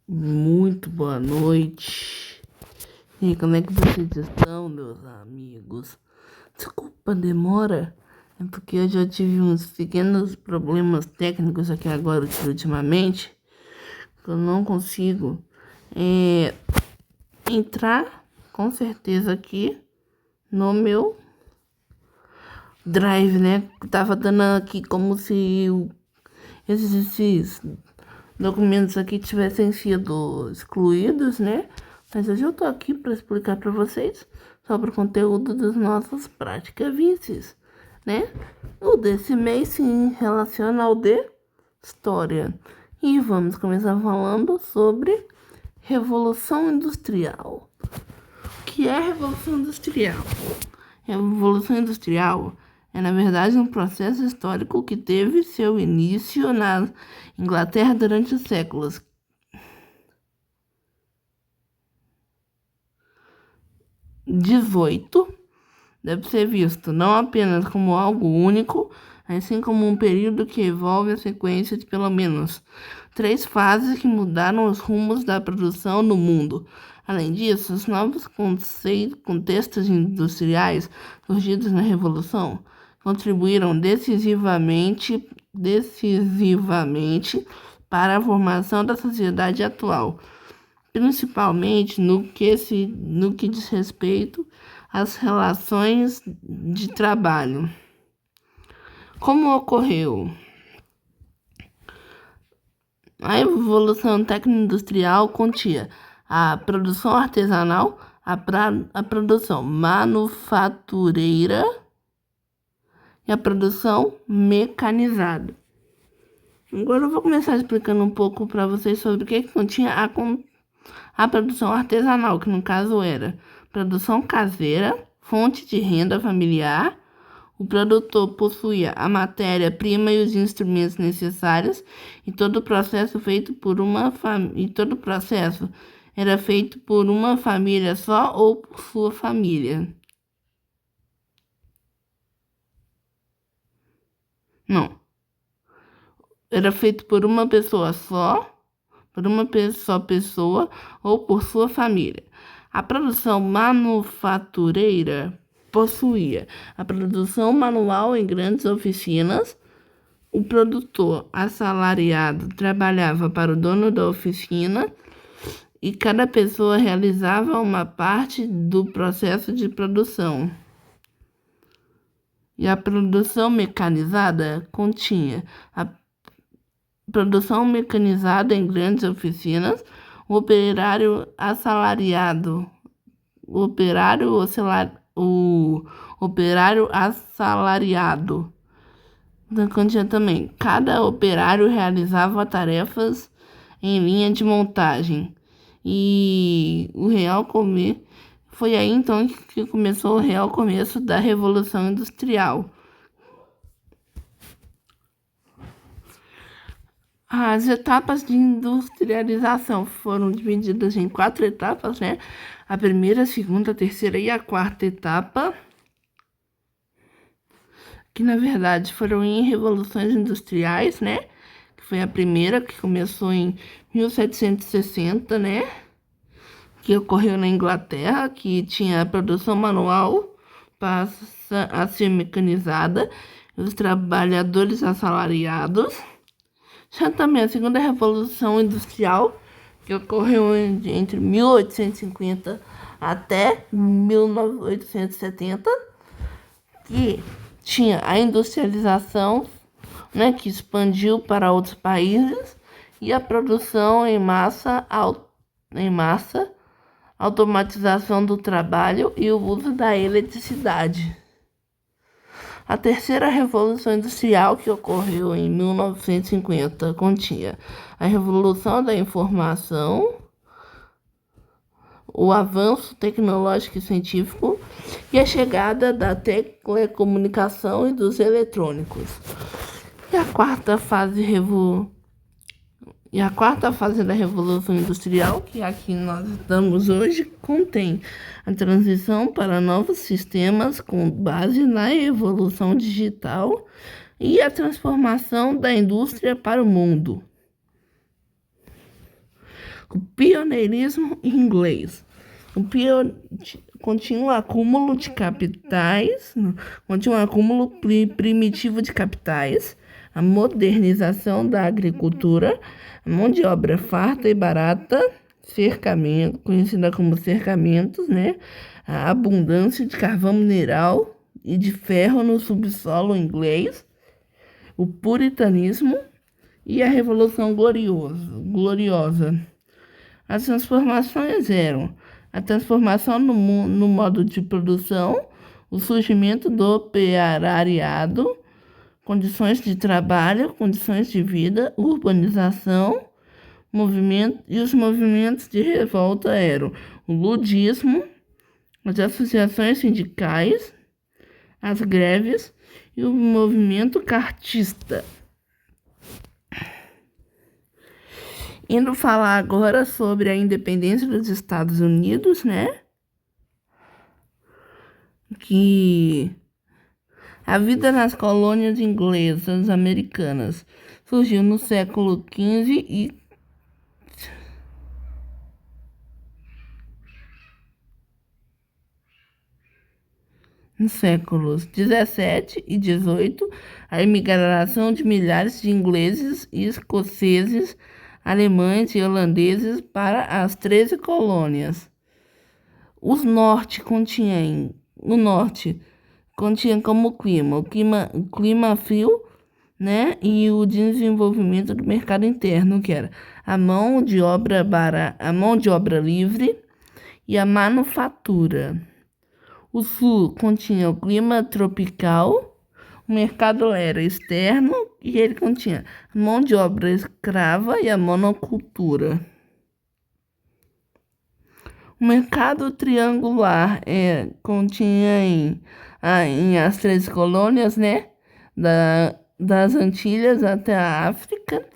Muito boa noite. E como é que vocês estão, meus amigos? Desculpa a demora, é porque eu já tive uns pequenos problemas técnicos aqui agora ultimamente, que eu não consigo entrar com certeza aqui no meu Drive, né? Tava dando aqui como se esses documentos aqui tivessem sido excluídos, né? Mas hoje eu tô aqui para explicar para vocês sobre o conteúdo das nossas práticas vices, né? O desse mês se relaciona ao de história. E vamos começar falando sobre Revolução Industrial. O que é Revolução Industrial? Revolução Industrial é, na verdade, um processo histórico que teve seu início na Inglaterra durante os séculos XVIII. Deve ser visto não apenas como algo único, mas sim como um período que envolve a sequência de pelo menos três fases que mudaram os rumos da produção no mundo. Além disso, os novos contextos industriais surgidos na Revolução contribuíram decisivamente para a formação da sociedade atual, principalmente no que diz respeito às relações de trabalho. Como ocorreu? A evolução técnico-industrial continha a produção artesanal, a produção manufatureira e a produção mecanizada. Agora eu vou começar explicando um pouco para vocês sobre o que continha a produção artesanal, que no caso era produção caseira, fonte de renda familiar. O produtor possuía a matéria-prima e os instrumentos necessários, e todo o processo era feito por uma família só ou por sua família. Não. Era feito por uma pessoa só, pessoa ou por sua família. A produção manufatureira possuía a produção manual em grandes oficinas. O produtor assalariado trabalhava para o dono da oficina e cada pessoa realizava uma parte do processo de produção. E a produção mecanizada continha a produção mecanizada em grandes oficinas, o operário assalariado, o operário assalariado. Continha também, cada operário realizava tarefas em linha de montagem. E foi aí então que começou o real começo da Revolução Industrial. As etapas de industrialização foram divididas em 4 etapas, né? A primeira, a segunda, a terceira e a quarta etapa, que na verdade foram em revoluções industriais, né? Que foi a primeira, que começou em 1760, né? Que ocorreu na Inglaterra, que tinha a produção manual passa a ser mecanizada, os trabalhadores assalariados. Já também a segunda revolução industrial, que ocorreu entre 1850 até 1870, que tinha a industrialização, né, que expandiu para outros países, e a produção em massa, automatização do trabalho e o uso da eletricidade. A terceira revolução industrial, que ocorreu em 1950, continha a revolução da informação, o avanço tecnológico e científico e a chegada da telecomunicação e dos eletrônicos. E a quarta fase da Revolução Industrial, que aqui nós estamos hoje, contém a transição para novos sistemas com base na evolução digital e a transformação da indústria para o mundo. O pioneirismo inglês. Continha um acúmulo de capitais, continha um acúmulo primitivo de capitais, a modernização da agricultura, a mão de obra farta e barata, cercamento, conhecida como cercamentos, né? A abundância de carvão mineral e de ferro no subsolo inglês, o puritanismo e a Revolução Gloriosa. As transformações eram a transformação no modo de produção, o surgimento do operariado, condições de trabalho, condições de vida, urbanização, os movimentos de revolta eram o ludismo, as associações sindicais, as greves e o movimento cartista. Indo falar agora sobre a independência dos Estados Unidos, né? Que a vida nas colônias inglesas americanas surgiu no século XV e nos séculos XVII e XVIII, a imigração de milhares de ingleses e escoceses, alemães e holandeses para as 13 colônias. O norte continha como o clima frio, né, e o desenvolvimento do mercado interno, que era a mão de obra livre e a manufatura. O sul continha o clima tropical, o mercado era externo e ele continha a mão de obra escrava e a monocultura. O mercado triangular continha em as 13 colônias, né? Das Antilhas até a África.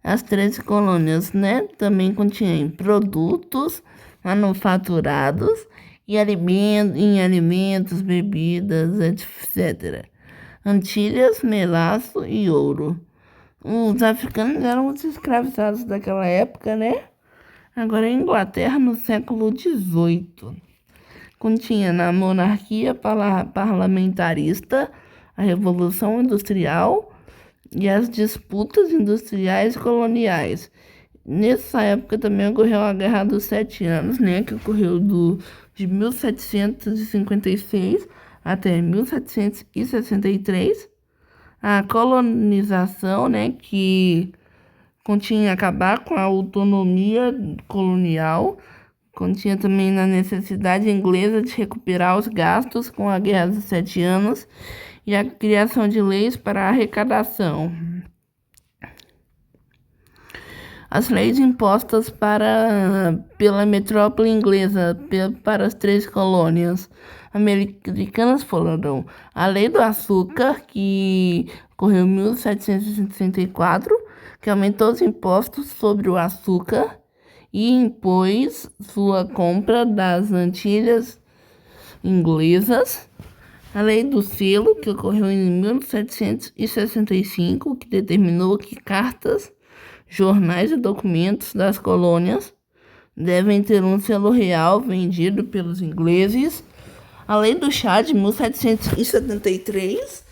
As 13 colônias, né? Também continham produtos manufaturados e alimentos, bebidas, etc. Antilhas, melaço e ouro. Os africanos eram os escravizados daquela época, né? Agora, a Inglaterra, no século XVIII, continha na monarquia parlamentarista, a Revolução Industrial e as disputas industriais e coloniais. Nessa época também ocorreu a Guerra dos 7 Anos, né, que ocorreu de 1756 até 1763. A colonização, né, que continha acabar com a autonomia colonial, continha também na necessidade inglesa de recuperar os gastos com a Guerra dos 7 Anos e a criação de leis para a arrecadação. As leis impostas pela metrópole inglesa para as 3 colônias americanas foram a Lei do Açúcar, que ocorreu em 1764, que aumentou os impostos sobre o açúcar e impôs sua compra das Antilhas inglesas. A Lei do Selo, que ocorreu em 1765, que determinou que cartas, jornais e documentos das colônias devem ter um selo real vendido pelos ingleses. A Lei do Chá de 1773,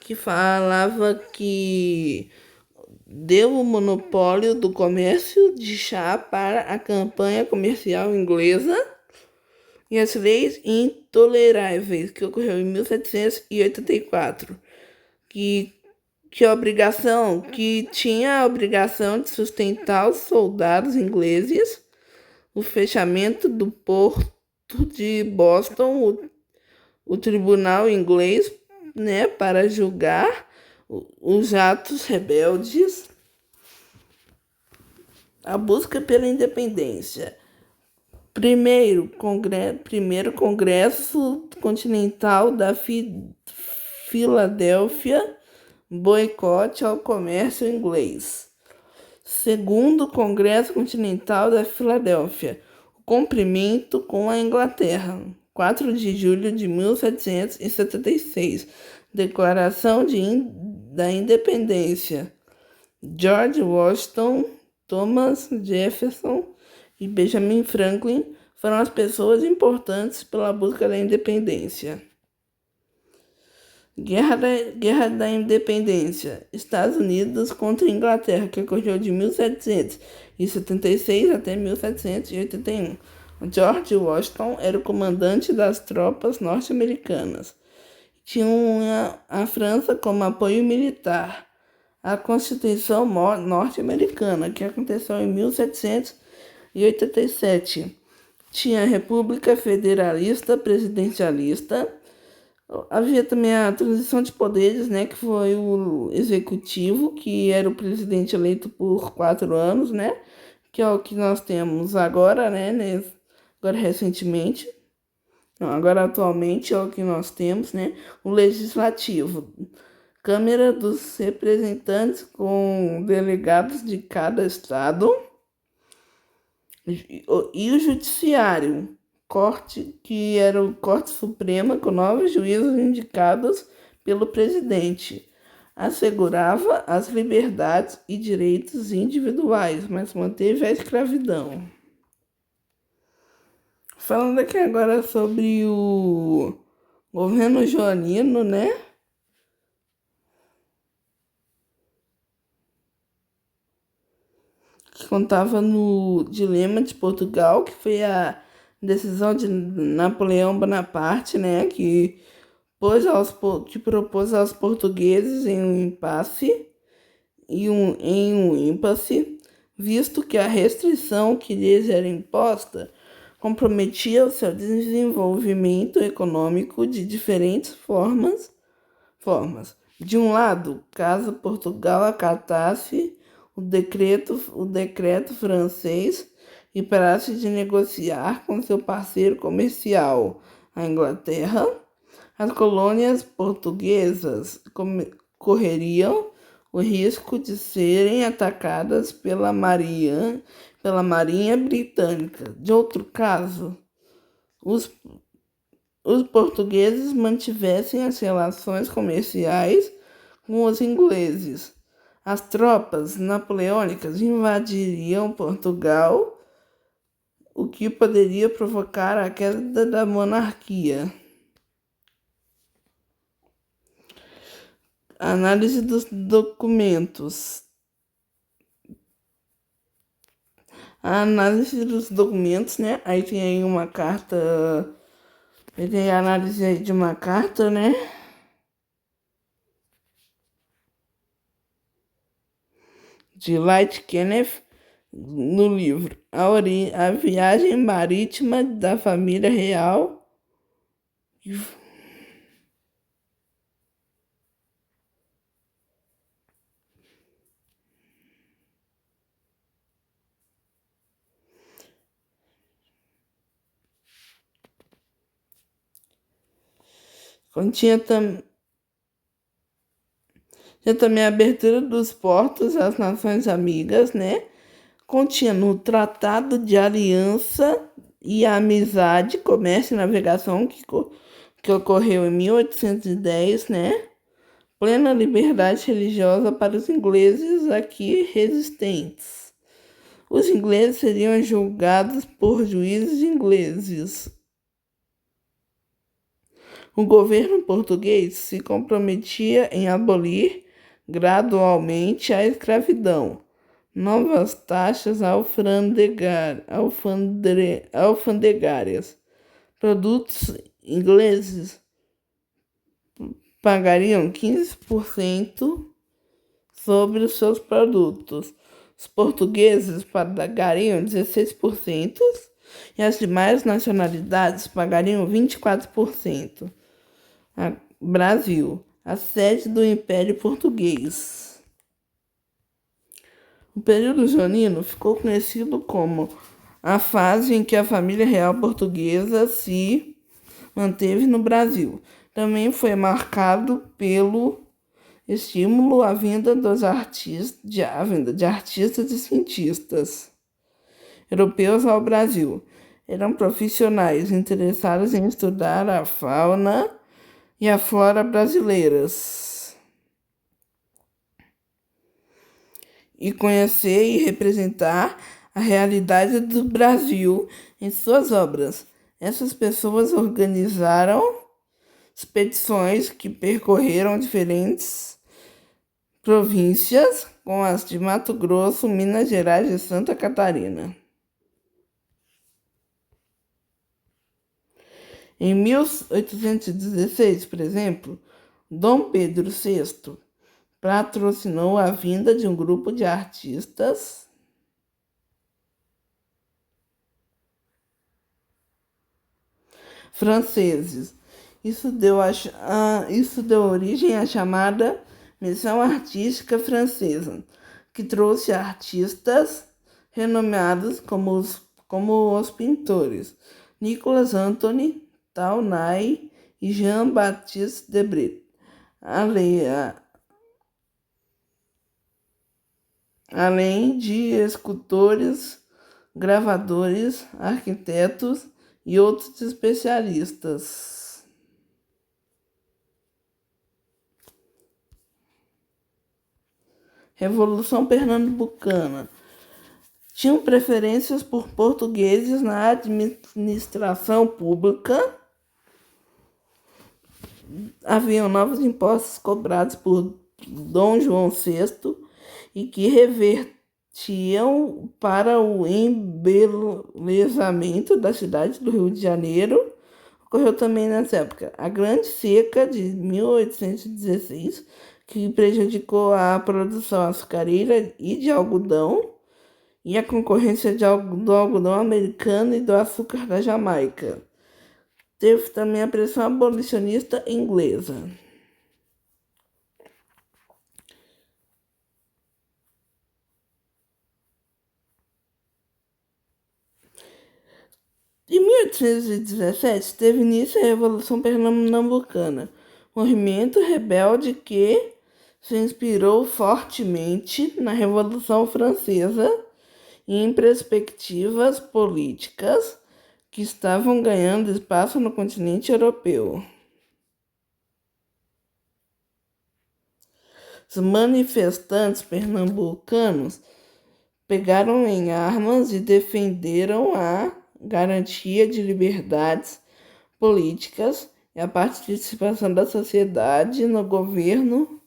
que falava que deu o monopólio do comércio de chá para a campanha comercial inglesa. E as leis intoleráveis, que ocorreu em 1784, que tinha a obrigação de sustentar os soldados ingleses, o fechamento do porto de Boston, o tribunal inglês, né, para julgar os atos rebeldes, a busca pela independência. Primeiro Congresso Continental da Filadélfia, boicote ao comércio inglês. Segundo Congresso Continental da Filadélfia, o cumprimento com a Inglaterra. 4 de julho de 1776, Declaração da Independência. George Washington, Thomas Jefferson e Benjamin Franklin foram as pessoas importantes pela busca da independência. Guerra da Independência, Estados Unidos contra a Inglaterra, que ocorreu de 1776 até 1781. George Washington era o comandante das tropas norte-americanas. Tinha a França como apoio militar. A Constituição norte-americana, que aconteceu em 1787. Tinha a República Federalista Presidencialista. Havia também a transição de poderes, né, que foi o executivo, que era o presidente eleito por 4 anos, né, que é o que nós temos agora, né, agora recentemente. Não, agora atualmente é o que nós temos, né, o legislativo, Câmara dos Representantes com delegados de cada estado e o judiciário, Corte, que era o Corte Suprema, com 9 juízes indicados pelo presidente. Assegurava as liberdades e direitos individuais, mas manteve a escravidão. Falando aqui agora sobre o governo joanino, né? Que contava no dilema de Portugal, que foi a decisão de Napoleão Bonaparte, né, que propôs aos portugueses em um impasse visto que a restrição que lhes era imposta comprometia o seu desenvolvimento econômico de diferentes formas. De um lado, caso Portugal acatasse o decreto francês e parasse de negociar com seu parceiro comercial, a Inglaterra, as colônias portuguesas correriam o risco de serem atacadas pela Marinha Britânica. De outro caso, os portugueses mantivessem as relações comerciais com os ingleses. As tropas napoleônicas invadiriam Portugal, o que poderia provocar a queda da monarquia. Análise dos documentos. A análise dos documentos, né? Aí tem aí uma carta. Tem a análise aí de uma carta, né? De Light Kenneth no livro A Viagem Marítima da Família Real. Tinha também a abertura dos portos às nações amigas, né? Continha no Tratado de Aliança e Amizade, Comércio e Navegação, que ocorreu em 1810, né? Plena liberdade religiosa para os ingleses aqui resistentes. Os ingleses seriam julgados por juízes ingleses. O governo português se comprometia em abolir gradualmente a escravidão. Novas taxas alfandegárias. Produtos ingleses pagariam 15% sobre os seus produtos. Os portugueses pagariam 16% e as demais nacionalidades pagariam 24%. Brasil, a sede do Império Português. O período joanino ficou conhecido como a fase em que a família real portuguesa se manteve no Brasil. Também foi marcado pelo estímulo à vinda de artistas e cientistas europeus ao Brasil. Eram profissionais interessados em estudar a fauna e a flora brasileiras e conhecer e representar a realidade do Brasil em suas obras. Essas pessoas organizaram expedições que percorreram diferentes províncias, como as de Mato Grosso, Minas Gerais e Santa Catarina. Em 1816, por exemplo, Dom Pedro VI patrocinou a vinda de um grupo de artistas franceses. Isso deu origem à chamada Missão Artística Francesa, que trouxe artistas renomados como os pintores Nicolas Antony, Taunay e Jean-Baptiste Debré, além de escultores, gravadores, arquitetos e outros especialistas. Revolução Pernambucana. Tinham preferências por portugueses na administração pública. Haviam novos impostos cobrados por Dom João VI e que revertiam para o embelezamento da cidade do Rio de Janeiro. Ocorreu também nessa época a Grande Seca de 1816, que prejudicou a produção açucareira e de algodão, e a concorrência do algodão americano e do açúcar da Jamaica. Teve também a pressão abolicionista inglesa. Em 1817, teve início a Revolução Pernambucana, movimento rebelde que se inspirou fortemente na Revolução Francesa e em perspectivas políticas que estavam ganhando espaço no continente europeu. Os manifestantes pernambucanos pegaram em armas e defenderam a garantia de liberdades políticas e a participação da sociedade no governo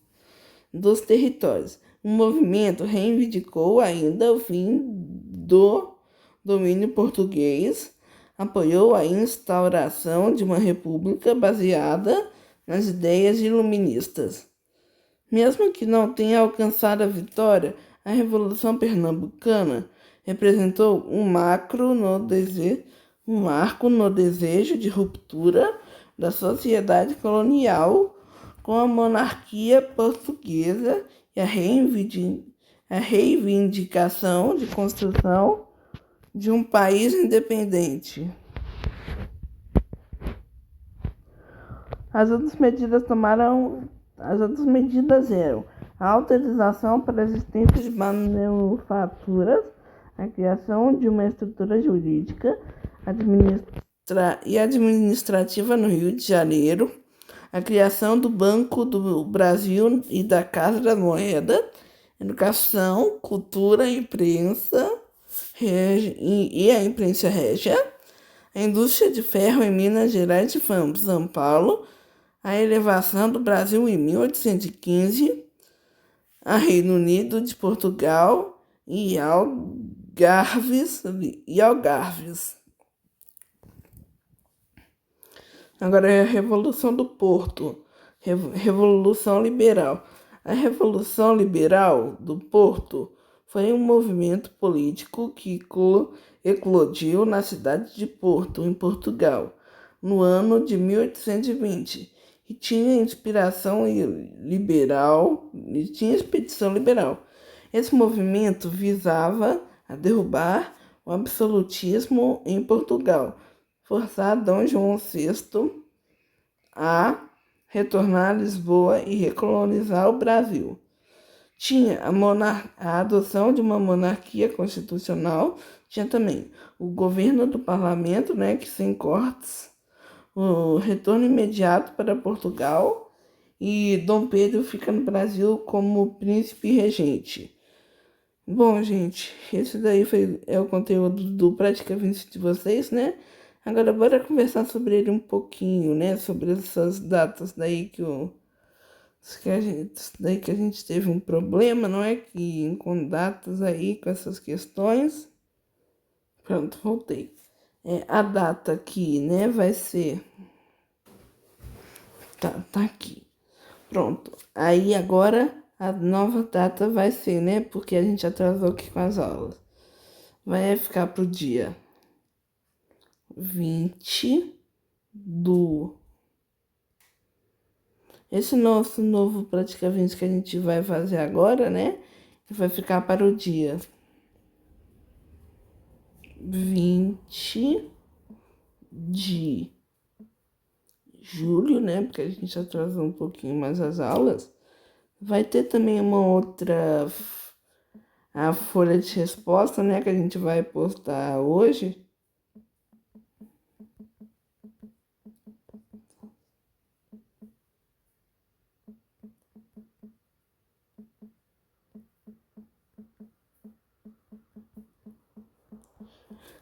dos territórios. O movimento reivindicou ainda o fim do domínio português, apoiou a instauração de uma república baseada nas ideias iluministas. Mesmo que não tenha alcançado a vitória, a Revolução Pernambucana representou um marco no desejo de ruptura da sociedade colonial com a monarquia portuguesa e a reivindicação de construção de um país independente. As outras medidas eram a autorização para a existência de manufaturas, a criação de uma estrutura jurídica e administrativa no Rio de Janeiro, a criação do Banco do Brasil e da Casa da Moeda, educação, cultura, imprensa e a imprensa régia, a indústria de ferro em Minas Gerais e São Paulo, a elevação do Brasil em 1815, a Reino Unido de Portugal e Algarves. Agora é a Revolução do Porto, Revolução Liberal. A Revolução Liberal do Porto foi um movimento político que eclodiu na cidade de Porto, em Portugal, no ano de 1820, e tinha expedição liberal. Esse movimento visava a derrubar o absolutismo em Portugal, forçar Dom João VI a retornar a Lisboa e recolonizar o Brasil. Tinha a adoção de uma monarquia constitucional, tinha também o governo do parlamento, que sem cortes, o retorno imediato para Portugal, e Dom Pedro fica no Brasil como príncipe regente. Bom, gente, esse daí é o conteúdo do Prática 20 de vocês, né? Agora bora conversar sobre ele um pouquinho, né? Sobre essas datas daí que a gente teve um problema, não é? Que com datas aí, com essas questões. Pronto, voltei. A data aqui, né, vai ser... Tá aqui. Pronto. Aí agora a nova data vai ser, né? Porque a gente atrasou aqui com as aulas. Vai ficar pro dia 20 do... Esse nosso novo praticamente que a gente vai fazer agora, né? Vai ficar para o dia 20 de julho, né? Porque a gente atrasou um pouquinho mais as aulas. Vai ter também uma outra, a folha de resposta, né? Que a gente vai postar hoje.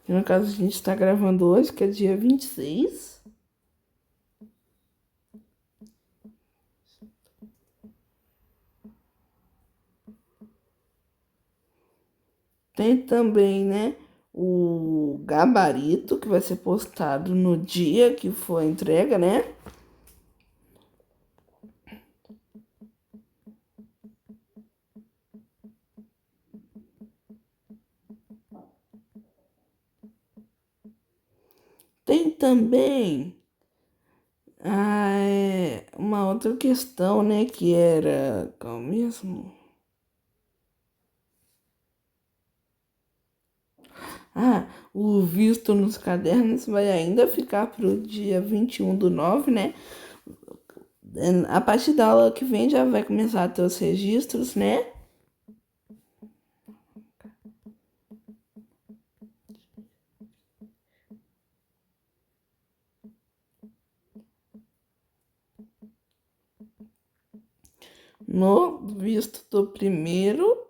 No caso, a gente está gravando hoje, que é dia 26. Tem também, né, o gabarito, que vai ser postado no dia que for a entrega, né? Tem também uma outra questão, né, que era... Qual mesmo? O visto nos cadernos vai ainda ficar para o dia 21/9, né? A partir da aula que vem já vai começar a ter os registros, né? No visto do primeiro,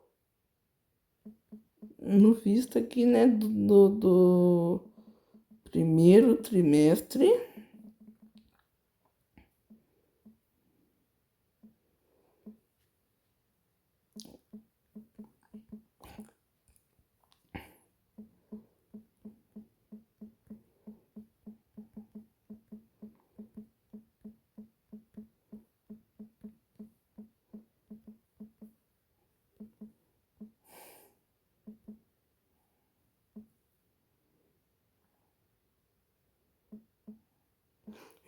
no visto aqui, né, do primeiro trimestre.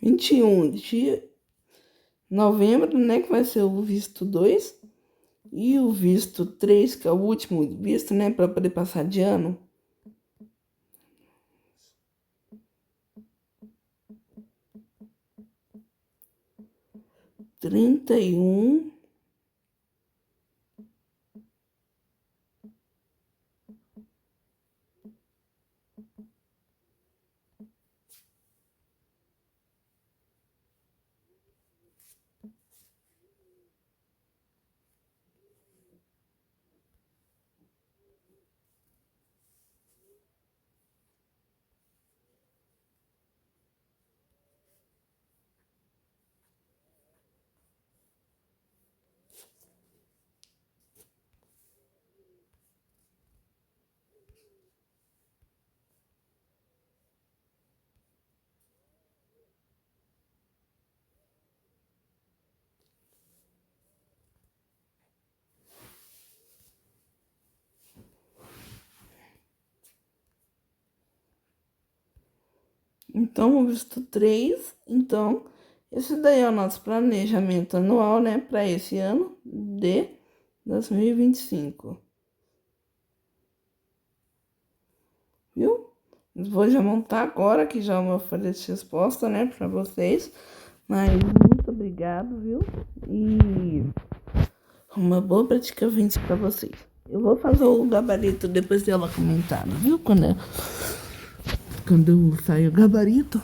Vinte e um de novembro, né, que vai ser o visto 2 e o visto 3, que é o último visto, né, para poder passar de ano. Trinta e um Então, o visto 3, então, esse daí é o nosso planejamento anual, né, para esse ano de 2025. Viu? Vou já montar agora, que já é uma folha de resposta, né, para vocês. Mas muito obrigado, viu? E uma boa prática 20 para vocês. Eu vou fazer o gabarito depois dela comentar, viu? Quando sair o gabarito.